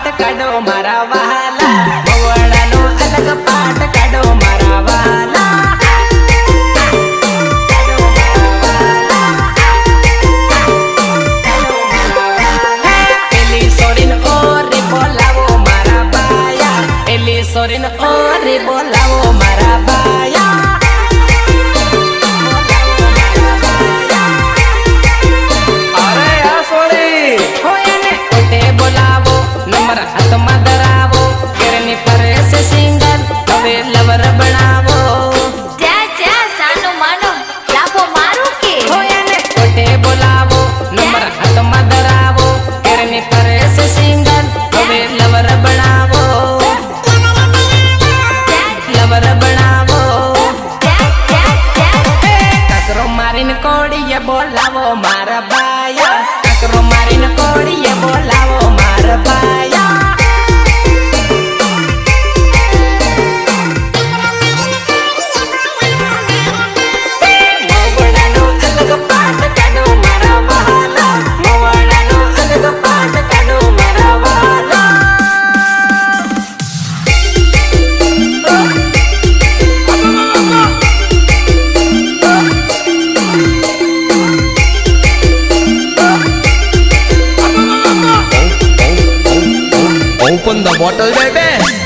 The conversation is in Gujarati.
પાઠ કાઢો મારા વહાલા, મવડાનો અલગ પાઠ કાઢો મારા વહાલા. પેલી સોરીન ઓરે બોલાવો મારા બાયા, પેલી સોરીન ઓરે બોલાવો મારા બાયા. હાથમાં ધરાવો કેરની પરેસે સિંગલ હવે લવર બનાવો. જા જા સાનો માનો લાફો મારું કે હોય ને કોટે બોલાવો નંબર હાથમાં ધરાવો કેરની પરેસે સિંગલ હવે લવર બનાવો, લવર બનાવો. કાકરો મારીને કોડીએ બોલાવો મારા બાયા, કાકરો મારીને કોડીએ બોલાવો મારા બાયા. Open the bottle, baby.